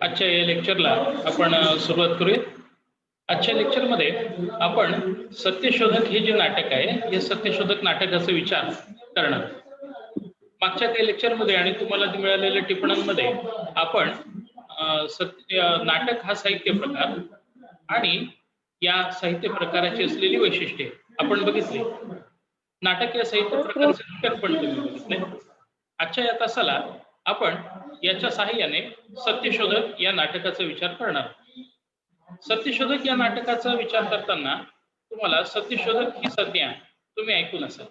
आजच्या या लेक्चरला आपण सुरुवात करूया. आजच्या लेक्चरमध्ये आपण सत्यशोधक हे जे नाटक आहे, हे सत्यशोधक नाटकाचा विचार करणार. मागच्या काही लेक्चरमध्ये आणि तुम्हाला मिळालेल्या टिपणांमध्ये आपण नाटक हा साहित्य प्रकार आणि या साहित्य प्रकाराची असलेली वैशिष्ट्ये आपण बघितली. नाटक या साहित्य प्रकाराचे घटक पण तुम्ही बघितले. आजच्या या तासाला आपण याच्या साहाय्याने सत्यशोधक या नाटकाचा विचार करणार. सत्यशोधक या नाटकाचा विचार करताना तुम्हाला सत्यशोधक ही संज्ञा तुम्ही ऐकून असाल.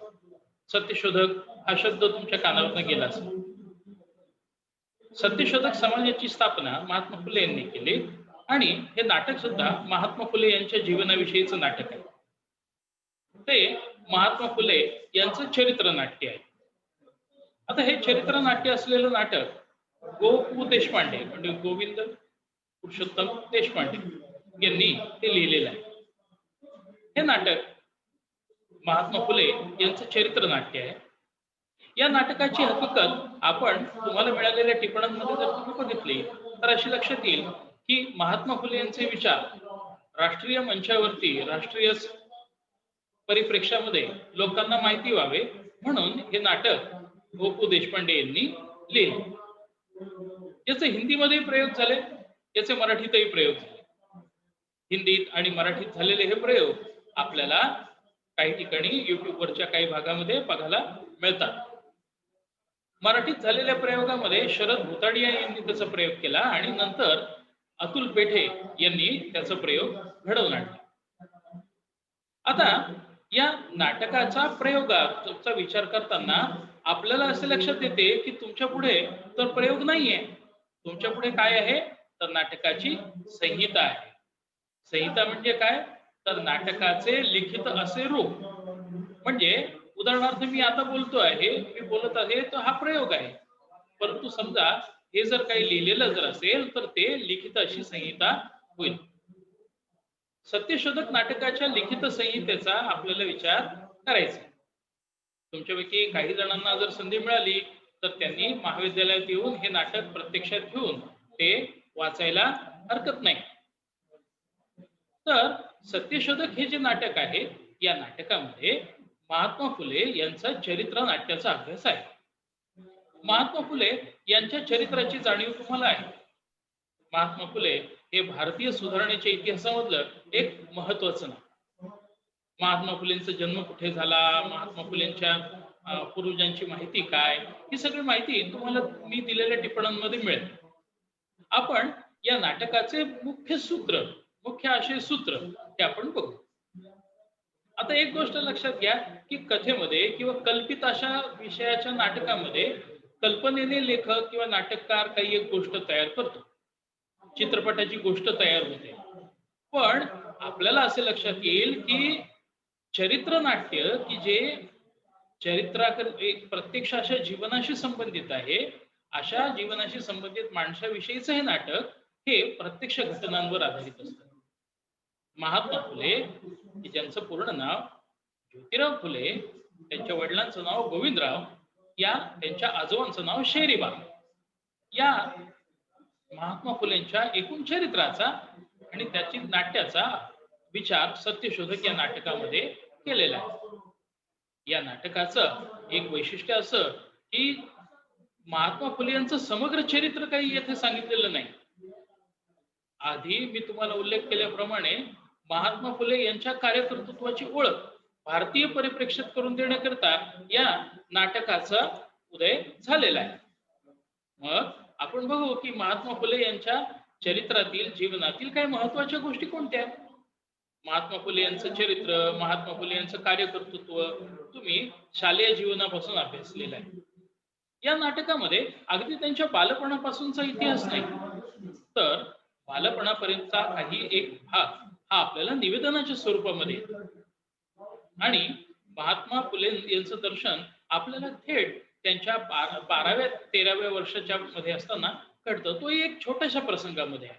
सत्यशोधक हा शब्द तुमच्या कानावरून गेला असेल. सत्यशोधक समाजाची स्थापना महात्मा फुले यांनी केली आणि हे नाटक सुद्धा महात्मा फुले यांच्या जीवनाविषयीचं नाटक आहे. ते महात्मा फुले यांचं चरित्र नाट्य आहे. आता हे चरित्र नाट्य असलेलं नाटक गो. देशपांडे म्हणजे गोविंद पुरुषोत्तम देशपांडे यांनी ते लिहिलेलं आहे. हे नाटक महात्मा फुले यांचं चरित्र नाट्य आहे. या नाटकाची हकीकत आपण तुम्हाला मिळालेल्या टिपणांमध्ये जर तुम्ही बघितली तर अशी लक्षात येईल की महात्मा फुले यांचे विचार राष्ट्रीय मंचावरती, राष्ट्रीय परिप्रेक्षामध्ये लोकांना माहिती व्हावे म्हणून हे नाटक गो. देशपांडे यांनी लिहिले. याचे हिंदीमध्ये प्रयोग झाले, याचे मराठीतही प्रयोग झाले. हिंदीत आणि मराठीत झालेले हे प्रयोग आपल्याला काही ठिकाणी युट्यूबवरच्या काही भागामध्ये बघायला मिळतात. मराठीत झालेल्या प्रयोगामध्ये शरद भुताडिया यांनी त्याचा प्रयोग केला आणि नंतर अतुल पेठे यांनी त्याचा प्रयोग घडवून आणला. आता या नाटकाचा प्रयोगाचा विचार करताना आपल्याला असे लक्षात येते की तुमच्या पुढे तर प्रयोग नाहीये. तुमच्या पुढे काय आहे तर नाटकाची संहिता आहे. संहिता म्हणजे काय तर नाटकाचे लिखित असे रूप. म्हणजे उदाहरणार्थ मी आता बोलतो आहे, मी बोलत आहे तर हा प्रयोग आहे. परंतु समजा हे जर काही लिहिलेलं जर असेल तर ते लिखित अशी संहिता होईल. सत्यशोधक नाटकाच्या लिखित संहितेचा आपल्याला विचार करायचा. तुमच्यापैकी काही जणांना जर संधी मिळाली तर त्यांनी महाविद्यालयात येऊन हे नाटक प्रत्यक्षात घेऊन ते वाचायला हरकत नाही. तर सत्यशोधक हे जे नाटक आहे या नाटकामध्ये महात्मा फुले यांचा चरित्र नाट्याचा अभ्यास आहे. महात्मा फुले यांच्या चरित्राची जाणीव तुम्हाला आहे. महात्मा फुले हे भारतीय सुधारणेच्या इतिहासामधलं एक महत्वाचं नाव. महात्मा फुलेंचा जन्म कुठे झाला, महात्मा फुलेंच्या पूर्वजांची माहिती काय, ही सगळी माहिती तुम्हाला मी दिलेल्या टिपणांमध्ये मिळेल. आपण या नाटकाचे मुख्य सूत्र, मुख्य आशय सूत्र हे आपण बघू. आता एक गोष्ट लक्षात घ्या की कथेमध्ये किंवा कल्पित अशा विषयाच्या नाटकामध्ये कल्पनेने लेखक किंवा नाटककार काही एक गोष्ट तयार करतो, चित्रपटाची गोष्ट तयार होते. पण आपल्याला असे लक्षात येईल की चरित्र नाट्य की जे चरित्राकडे प्रत्यक्ष अशा जीवनाशी संबंधित आहे, अशा जीवनाशी संबंधित माणसाविषयीचं हे नाटक हे प्रत्यक्ष घटनांवर आधारित असतं. महात्मा फुले ज्यांचं पूर्ण नाव ज्योतिराव फुले, त्यांच्या वडिलांचं नाव गोविंदराव, या त्यांच्या आजोबांचं नाव शेरीबा, या महात्मा फुलेंच्या एकूण चरित्राचा आणि त्याची नाट्याचा विचार सत्यशोधक या नाटकामध्ये केलेला आहे. या नाटकाचं एक वैशिष्ट्य असं की महात्मा फुले यांचं समग्र चरित्र काही येथे सांगितलेलं नाही. आधी मी तुम्हाला उल्लेख केल्याप्रमाणे महात्मा फुले यांच्या कार्यकर्तृत्वाची ओळख भारतीय परिप्रेक्षात करून देण्याकरता या नाटकाचा उदय झालेला आहे. मग आपण बघू की महात्मा फुले यांच्या चरित्रातील, जीवनातील काही महत्वाच्या गोष्टी कोणत्या. महात्मा फुले यांचं चरित्र, महात्मा फुले यांचं कार्यकर्तृत्व तुम्ही शालेय जीवनापासून अभ्यासलेलं आहे. या नाटकामध्ये अगदी त्यांच्या बालपणापासूनचा इतिहास नाही, तर बालपणापर्यंतचा काही एक भाग हा आपल्याला निवेदनाच्या स्वरूपामध्ये आणि महात्मा फुले यांचं दर्शन आपल्याला थेट त्यांच्या 12व्या-13व्या वर्षाच्या मध्ये असताना कळतं. तो एक छोट्याशा प्रसंगामध्ये आहे.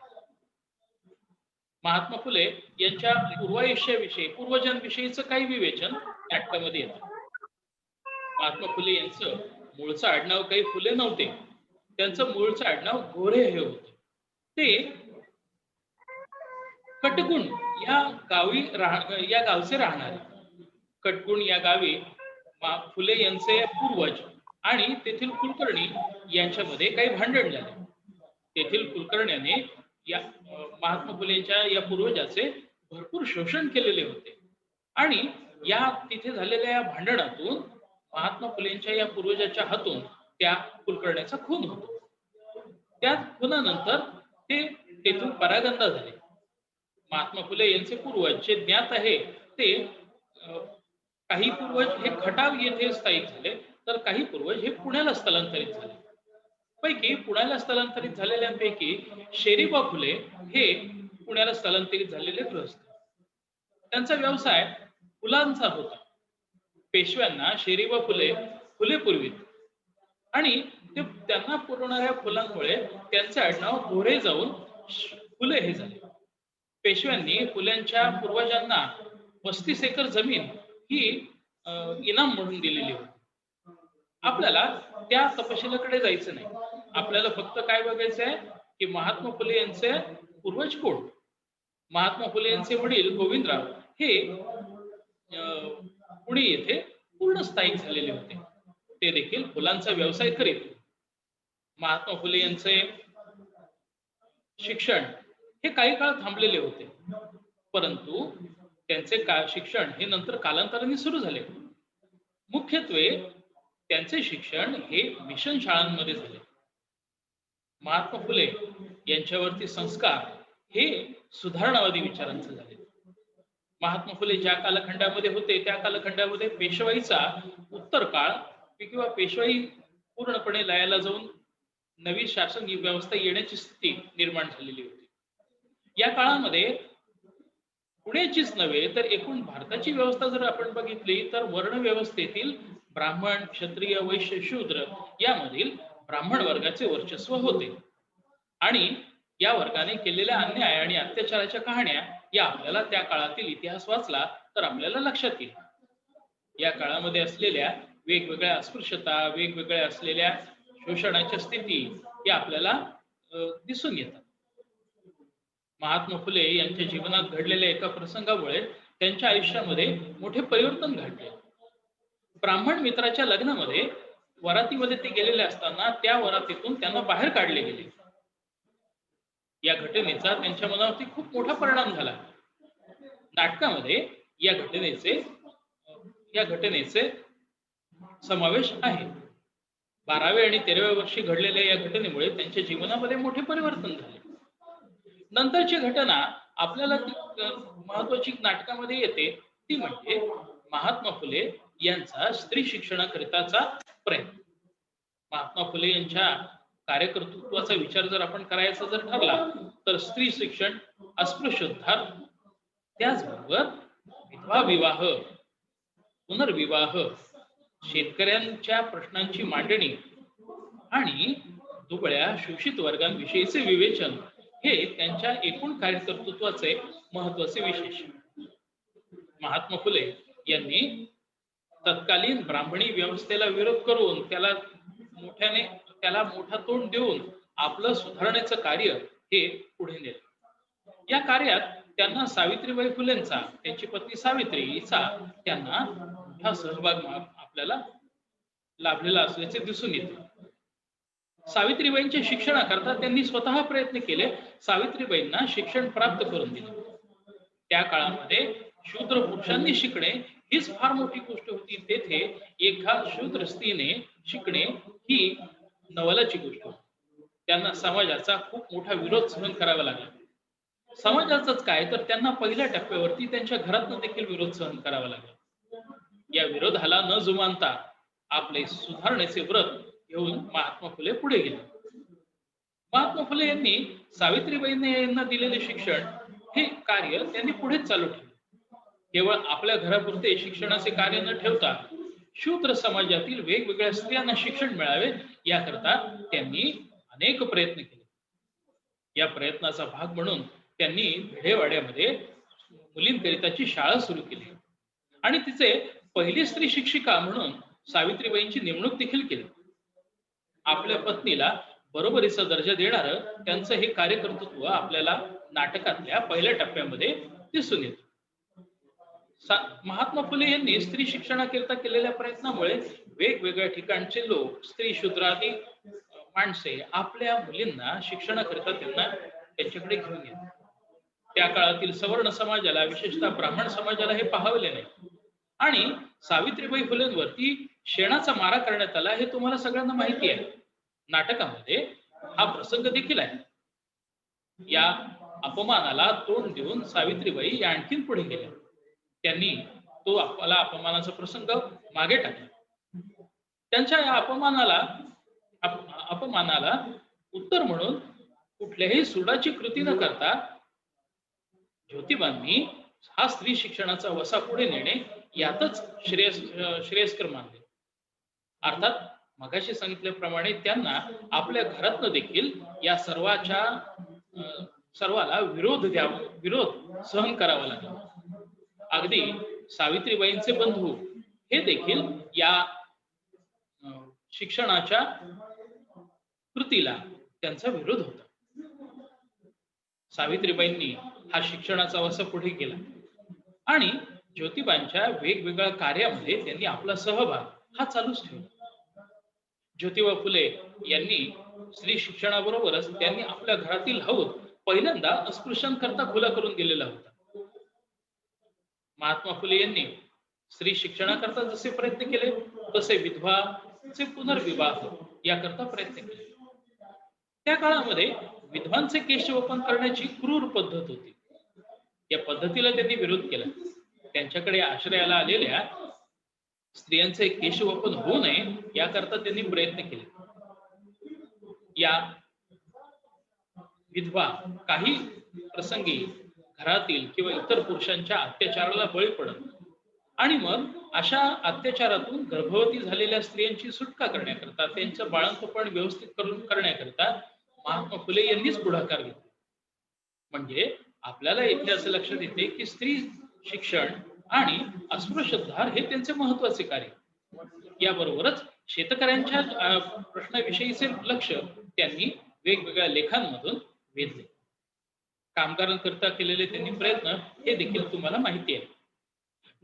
महात्मा फुले यांच्या पूर्वायुष्याविषयी, पूर्वजांविषयीचं काही विवेचन नाटकामध्ये येतं. महात्मा फुले यांचं मूळचं आडनाव काही फुले नव्हते, त्यांचं मूळचं आडनाव गोरे हे होतं. ते कटकुण या या गावचे राहणारे. कटकुण या गावी फुले यांचे पूर्वज आणि तेथील कुलकर्णी यांच्यामध्ये काही भांडण झाले. तेथील कुलकर्ण्याने महात्मा फुलेंच्या या पूर्वजाचे भरपूर शोषण केलेले होते आणि या तिथे झालेल्या या भांडणातून महात्मा फुलेंच्या या पूर्वजाच्या हातून त्या कुलकर्ण्याचा खून होतो. त्या खुनानंतर ते तेथून परागंदा झाले. महात्मा फुले यांचे पूर्वज जे ज्ञात आहे ते काही पूर्वज हे खटाव येथे स्थायिक झाले, तर काही पूर्वज हे पुण्याला स्थलांतरित झाले. पैकी पुण्याला स्थलांतरित झालेल्यांपैकी शेरीबा फुले हे पुण्याला स्थलांतरित झालेले गृहस्थ. त्यांचा व्यवसाय फुलांचा होता. पेशव्यांना शेरीबा फुले फुले पुरवीत आणि ते त्यांना पुरवणाऱ्या फुलांमुळे त्यांचे आडनाव गोरे जाऊन फुले हे झाले. पेशव्यांनी फुल्यांच्या पूर्वजांना 35 एकर जमीन ही इनाम म्हणून दिलेली होती. आपल्याला त्या तपशिलाकडे जायचं नाही. आपल्याला फक्त काय बघायचं आहे की महात्मा फुले यांचे पूर्वज कोण. महात्मा फुले यांचे वडील गोविंदराव हे पुणे येथे पूर्ण स्थायिक झालेले होते. ते देखील फुलांचा व्यवसाय करीत. महात्मा फुले यांचे शिक्षण हे काही काळ थांबलेले होते, परंतु त्यांचे शिक्षण हे नंतर कालांतराने सुरू झाले. मुख्यत्वे त्यांचे शिक्षण हे मिशन शाळांमध्ये झाले. महात्मा फुले यांच्यावरती संस्कार हे सुधारणावादी विचारांचे झाले. महात्मा फुले ज्या कालखंडामध्ये होते त्या कालखंडामध्ये पेशवाईचा उत्तर काळ किंवा पेशवाई पूर्णपणे लयाला जाऊन नवी शासन व्यवस्था येण्याची स्थिती निर्माण झालेली होती. या काळामध्ये पुण्याचीच नव्हे तर एकूण भारताची व्यवस्था जर आपण बघितली तर वर्ण व्यवस्थेतील ब्राह्मण, क्षत्रिय, वैश्य, शूद्र यामधील ब्राह्मण वर्गाचे वर्चस्व होते आणि या वर्गाने केलेल्या अन्याय आणि अत्याचाराच्या कहाण्या या आपल्याला त्या काळातील इतिहास वाचला तर आपल्याला लक्षात येईल. या काळामध्ये असलेल्या वेगवेगळ्या अस्पृश्यता, वेगवेगळ्या असलेल्या शोषणाच्या स्थिती या आपल्याला दिसून येतात. महात्मा फुले यांच्या जीवनात घडलेल्या एका प्रसंगामुळे त्यांच्या आयुष्यामध्ये मोठे परिवर्तन घडले. ब्राह्मण मित्राच्या लग्नामध्ये वरातीमध्ये ते गेलेले असताना त्या वरातीतून त्यांना बाहेर काढले गेले. या घटनेचा त्यांच्या मनावरती खूप मोठा परिणाम झाला. नाटकामध्ये या घटनेचे समावेश आहे. 12व्या आणि 13व्या वर्षी घडलेल्या या घटनेमुळे त्यांच्या जीवनामध्ये मोठे परिवर्तन झाले. नंतरची घटना आपल्याला महत्वाची नाटकामध्ये येते ती म्हणजे महात्मा फुले यांचा स्त्री शिक्षणाकरिताचा प्रयत्न. महात्मा फुले यांच्या कार्यकर्तृत्वाचा विचार जर आपण करायचा जर ठरला तर स्त्री शिक्षण, अस्पृश्योद्धार, त्याचबरोबर विधवा विवाह, पुनर्विवाह, शेतकऱ्यांच्या प्रश्नांची मांडणी आणि दुबळ्या शोषित वर्गांविषयीचे विवेचन हे त्यांच्या एकूण कार्यकर्तृत्वाचे महत्वाचे विशेष. महात्मा फुले यांनी तत्कालीन ब्राह्मणी व्यवस्थेला विरोध करून त्याला मोठा तोंड देऊन आपलं सुधारण्याचं कार्य हे पुढे नेलं. या कार्यात त्यांना सावित्रीबाई फुलेंचा, त्यांची पत्नी सावित्री हिचा त्यांना मोठा सहभाग आपल्याला लाभलेला असल्याचे दिसून येते. सावित्रीबाईंच्या शिक्षणाकरता त्यांनी स्वतः प्रयत्न केले. सावित्रीबाईंना शिक्षण प्राप्त करून दिले. त्या काळामध्ये शूद्र पुरुषांनी शिकणे हीच फार मोठी गोष्ट होती. तेथे एका शूद्र स्त्रीने शिकणे ही नवलाची गोष्ट होती. त्यांना समाजाचा खूप मोठा विरोध सहन करावा लागला. समाजाचाच काय तर त्यांना पहिल्या टप्प्यावरती त्यांच्या घरातून देखील विरोध सहन करावा लागला. या विरोधाला न जुमानता आपले सुधारण्याचे व्रत घेऊन महात्मा फुले पुढे गेले. महात्मा फुले यांनी सावित्रीबाईंनी यांना दिलेले शिक्षण हे कार्य त्यांनी पुढे चालू ठेवले. केवळ आपल्या घरापुरते शिक्षणाचे कार्य न ठेवता शूद्र समाजातील वेगवेगळ्या स्त्रियांना शिक्षण मिळावे याकरता त्यांनी अनेक प्रयत्न केले. या प्रयत्नाचा भाग म्हणून त्यांनी भिडेवाड्यामध्ये मुलींकरिताची शाळा सुरू केली आणि तिचे पहिली स्त्री शिक्षिका म्हणून सावित्रीबाईंची नेमणूक देखील केली. आपल्या पत्नीला बरोबरीचा दर्जा देणारं त्यांचं हे कार्यकर्तृत्व आपल्याला नाटकातल्या पहिल्या टप्प्यामध्ये दिसून येतं. महात्मा फुले यांनी स्त्री शिक्षणाकरिता केलेल्या प्रयत्नामुळे वेगवेगळ्या ठिकाणचे लोक, स्त्री शूद्रादी माणसे आपल्या मुलींना शिक्षणाकरिता त्यांना त्यांच्याकडे घेऊन येतात. त्या काळातील सवर्ण समाजाला, विशेषतः ब्राह्मण समाजाला हे पाहवले नाही. आणि सावित्रीबाई फुलेंवरती शेणाचा मारा करण्यात आला हे तुम्हाला सगळ्यांना माहिती आहे. नाटकामध्ये हा प्रसंग देखील आहे. या अपमानाला तोंड देऊन सावित्रीबाई या आणखीन पुढे गेल्या. त्यांनी तो आपला अपमानाचा प्रसंग मागे टाकला. त्यांच्या या अपमानाला उत्तर म्हणून कुठल्याही सुडाची कृती न करता ज्योतिबांनी हा स्त्री शिक्षणाचा वसा पुढे नेणे यातच श्रेयस्कर मानले. अर्थात मगाशी सांगितल्याप्रमाणे त्यांना आपल्या घरातनं देखील या सर्वाला विरोध सहन करावा लागला. अगदी सावित्रीबाईंचे बंधू हे देखील या शिक्षणाच्या कृतीला त्यांचा विरोध होता. सावित्रीबाईंनी हा शिक्षणाचा वसा पुढे केला आणि ज्योतिबांच्या वेगवेगळ्या कार्यामध्ये त्यांनी आपला सहभाग हा चालूच ठेवला. ज्योतिबा फुले यांनी स्त्री शिक्षणाबरोबरच त्यांनी आपल्या घरातील हौद पहिल्यांदा अस्पृश्यांकरता खुला करून दिलेला होता. महात्मा फुले यांनी स्त्री शिक्षणाकरता जसे प्रयत्न केले तसे विधवाचे पुनर्विवाह याकरता प्रयत्न केले. त्या काळामध्ये विधवांचे केशवपन करण्याची क्रूर पद्धत होती. या पद्धतीला त्यांनी विरोध केला. त्यांच्याकडे आश्रयाला आलेल्या स्त्रियांचे केशवपन होऊ नये याकरता त्यांनी प्रयत्न केले. या विधवा काही प्रसंगी घरातील किंवा इतर पुरुषांच्या अत्याचाराला बळी पडत आणि मग अशा अत्याचारातून गर्भवती झालेल्या स्त्रियांची सुटका करण्याकरता, त्यांचं बाळंतपण व्यवस्थित करून करण्याकरता महात्मा फुले यांनीच पुढाकार घेतला. म्हणजे आपल्याला इथे असं लक्षात येते की स्त्री शिक्षण आणि अस्पृश्योद्धार हे त्यांचे महत्वाचे कार्य. याबरोबरच शेतकऱ्यांच्या प्रश्नाविषयीचे लक्ष त्यांनी वेगवेगळ्या लेखांमधून वेधले. कामगारांकरता केलेले त्यांनी प्रयत्न हे देखील तुम्हाला माहिती आहे.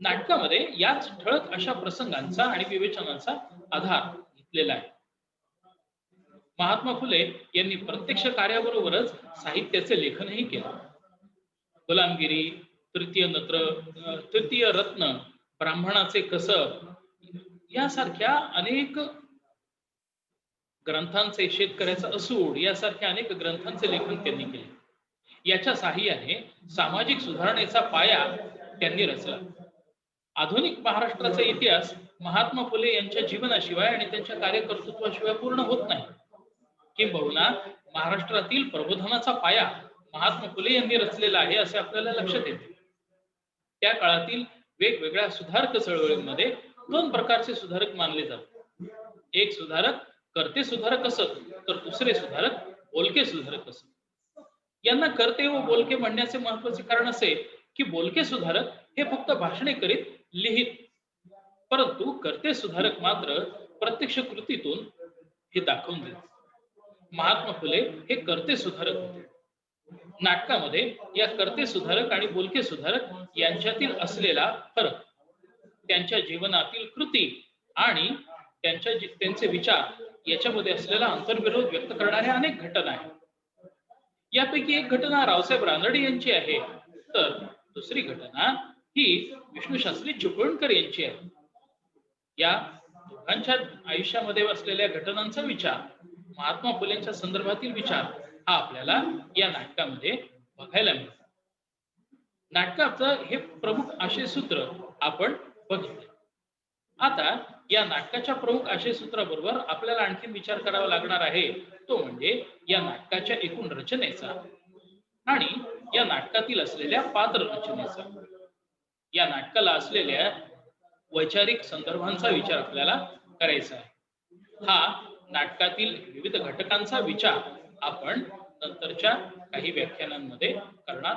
नाटकामध्ये याच ठळक अशा प्रसंगांचा आणि विवेचनांचा आधार घेतलेला आहे. महात्मा फुले यांनी प्रत्यक्ष कार्याबरोबरच साहित्याचे लेखनही केलं. गुलामगिरी, तृतीय रत्न, ब्राह्मणाचे कसब यासारख्या अनेक ग्रंथांचे, शेतकऱ्याचा असूड यासारख्या अनेक ग्रंथांचे लेखन त्यांनी केले. याच्या साहाय्याने सामाजिक सुधारणेचा पाया त्यांनी रचला. आधुनिक महाराष्ट्राचा इतिहास महात्मा फुले यांच्या जीवनाशिवाय आणि त्यांच्या कार्यकर्तृत्वाशिवाय पूर्ण होत नाही. किंबहुना महाराष्ट्रातील प्रबोधनाचा पाया महात्मा फुले यांनी रचलेला आहे असे आपल्याला लक्षात येते. त्या काळातील वेगवेगळ्या सुधारक चळवळींमध्ये दोन प्रकारचे सुधारक मानले जातात. एक सुधारक कर्ते सुधारक असत, तर दुसरे सुधारक बोलके सुधारक असत. यांना कर्ते व बोलके म्हणण्याचे महत्वाचे कारण असे की बोलके सुधारक हे फक्त भाषणे करीत, लिहित, परंतु कर्ते सुधारक मात्र प्रत्यक्ष कृतीतून हे दाखवून देत. महात्मा फुले हे कर्ते सुधारक होते. नाटकामध्ये या कर्ते सुधारक आणि बोलके सुधारक यांच्यातील असलेला फरक, त्यांच्या जीवनातील कृती आणि त्यांचे विचार याच्यामध्ये असलेला अंतर्विरोध व्यक्त करणाऱ्या अनेक घटना आहेत. यापैकी एक घटना रावसाहेब रानडे यांची आहे, तर दुसरी घटना ही विष्णू शास्त्री चिपळूणकर यांची आहे. या दोघांच्या आयुष्यामध्ये असलेल्या घटनांचा विचार, महात्मा फुलेंच्या संदर्भातील विचार हा आपल्याला या नाटकामध्ये बघायला मिळतो. नाटकाचं हे प्रमुख आशयसूत्र आपण बघितले. आता या नाटकाच्या प्रमुख आशयसूत्राबरोबर आपल्याला आणखी विचार करावा लागणार आहे, तो म्हणजे या नाटकाच्या एकूण रचनेचा आणि या नाटकातील असलेल्या पात्र रचनेचा. या नाटकाला असलेल्या वैचारिक संदर्भांचा विचार आपल्याला करायचा आहे. हा नाटकातील विविध घटकांचा विचार आपण नंतरच्या काही व्याख्यानांमध्ये करणार